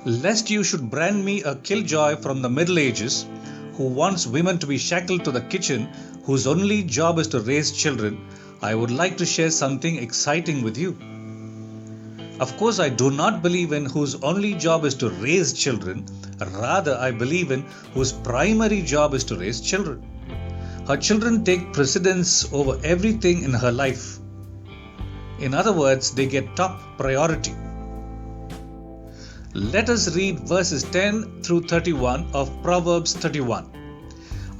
Lest you should brand me a killjoy from the Middle Ages, who wants women to be shackled to the kitchen, whose only job is to raise children, I would like to share something exciting with you. Of course, I do not believe in whose only job is to raise children. Rather, I believe in whose primary job is to raise children. Her children take precedence over everything in her life. In other words, they get top priority. Let us read verses 10 through 31 of Proverbs 31.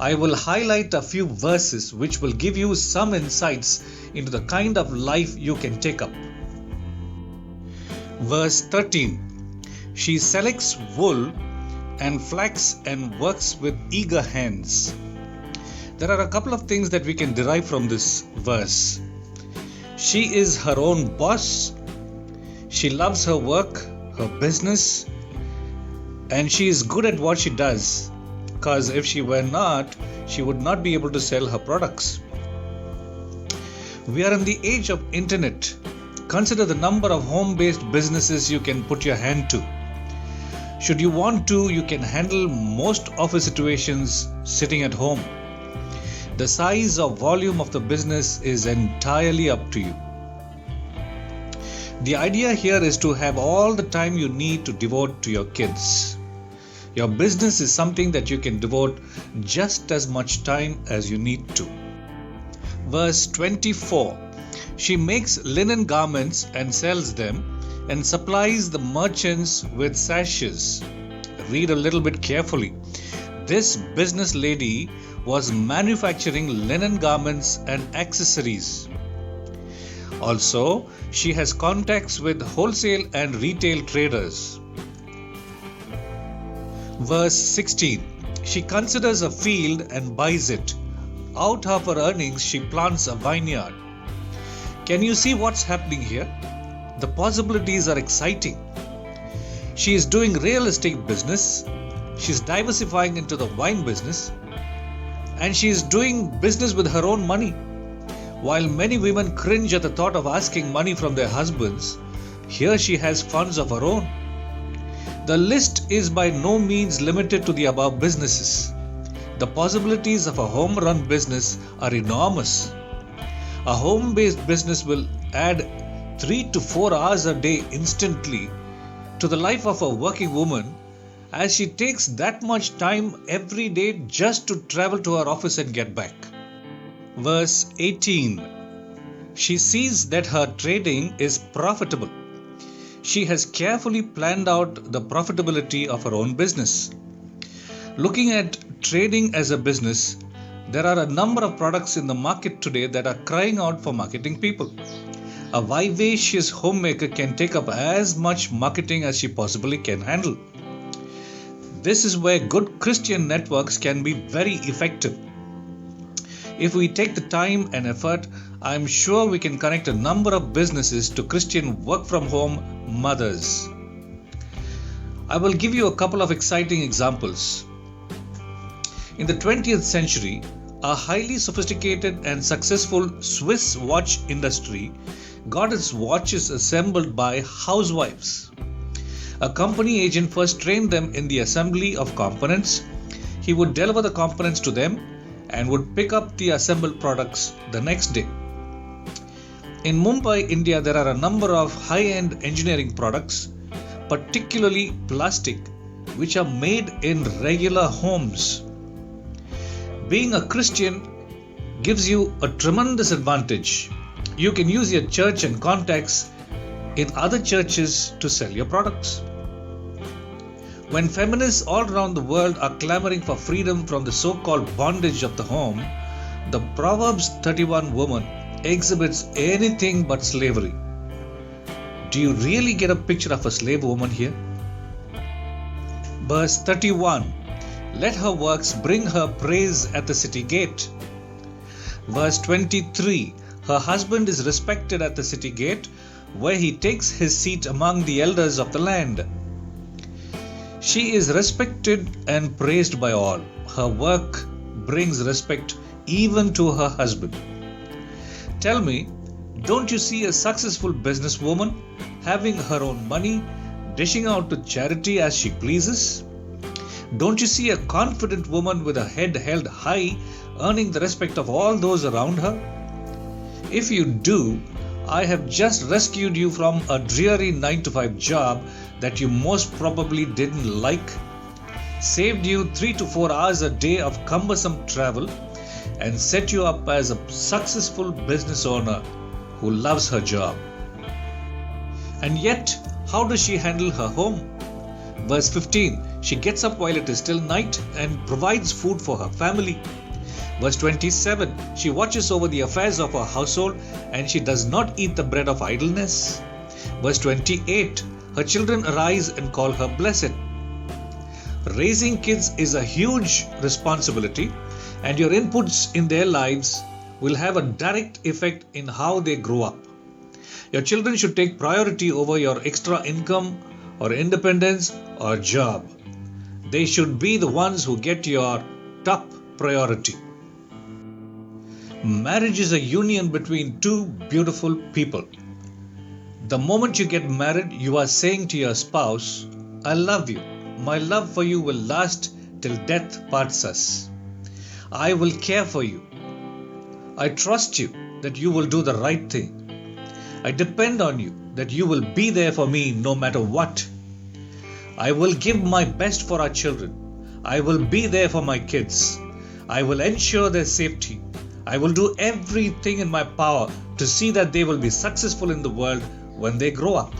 I will highlight a few verses which will give you some insights into the kind of life you can take up. Verse 13. She selects wool and flax and works with eager hands. There are a couple of things that we can derive from this verse. She is her own boss. She loves her work, her business, and she is good at what she does, because if she were not, she would not be able to sell her products. We are in the age of internet. Consider the number of home-based businesses you can put your hand to. Should you want to, you can handle most office situations sitting at home. The size or volume of the business is entirely up to you. The idea here is to have all the time you need to devote to your kids. Your business is something that you can devote just as much time as you need to. Verse 24. She makes linen garments and sells them and supplies the merchants with sashes. Read a little bit carefully. This business lady was manufacturing linen garments and accessories. Also, she has contacts with wholesale and retail traders. Verse 16. She considers a field and buys it. Out of her earnings, she plants a vineyard. Can you see what's happening here? The possibilities are exciting. She is doing real estate business. She's diversifying into the wine business. And she is doing business with her own money. While many women cringe at the thought of asking money from their husbands, here she has funds of her own. The list is by no means limited to the above businesses. The possibilities of a home-run business are enormous. A home-based business will add 3 to 4 hours a day instantly to the life of a working woman, as she takes that much time every day just to travel to her office and get back. Verse 18. She sees that her trading is profitable. She has carefully planned out the profitability of her own business. Looking at trading as a business, there are a number of products in the market today that are crying out for marketing people. A vivacious homemaker can take up as much marketing as she possibly can handle. This is where good Christian networks can be very effective. If we take the time and effort, I am sure we can connect a number of businesses to Christian work-from-home mothers. I will give you a couple of exciting examples. In the 20th century, a highly sophisticated and successful Swiss watch industry got its watches assembled by housewives. A company agent first trained them in the assembly of components. He would deliver the components to them and would pick up the assembled products the next day. In Mumbai, India, there are a number of high-end engineering products, particularly plastic, which are made in regular homes. Being a Christian gives you a tremendous advantage. You can use your church and contacts in other churches to sell your products. When feminists all around the world are clamoring for freedom from the so-called bondage of the home, the Proverbs 31 woman exhibits anything but slavery. Do you really get a picture of a slave woman here? Verse 31. Let her works bring her praise at the city gate. Verse 23. Her husband is respected at the city gate, where he takes his seat among the elders of the land. She is respected and praised by all. Her work brings respect even to her husband. Tell me, don't you see a successful businesswoman having her own money, dishing out to charity as she pleases? Don't you see a confident woman with a head held high, earning the respect of all those around her? If you do, I have just rescued you from a dreary 9-to-5 job that you most probably didn't like, saved you 3 to 4 hours a day of cumbersome travel, and set you up as a successful business owner who loves her job. And yet, how does she handle her home? Verse 15, she gets up while it is still night and provides food for her family. Verse 27, she watches over the affairs of her household and she does not eat the bread of idleness. Verse 28, her children arise and call her blessed. Raising kids is a huge responsibility, and your inputs in their lives will have a direct effect in how they grow up. Your children should take priority over your extra income or independence or job. They should be the ones who get your top priority. Marriage is a union between two beautiful people. The moment you get married, you are saying to your spouse, I love you. My love for you will last till death parts us. I will care for you. I trust you that you will do the right thing. I depend on you that you will be there for me no matter what. I will give my best for our children. I will be there for my kids. I will ensure their safety. I will do everything in my power to see that they will be successful in the world when they grow up.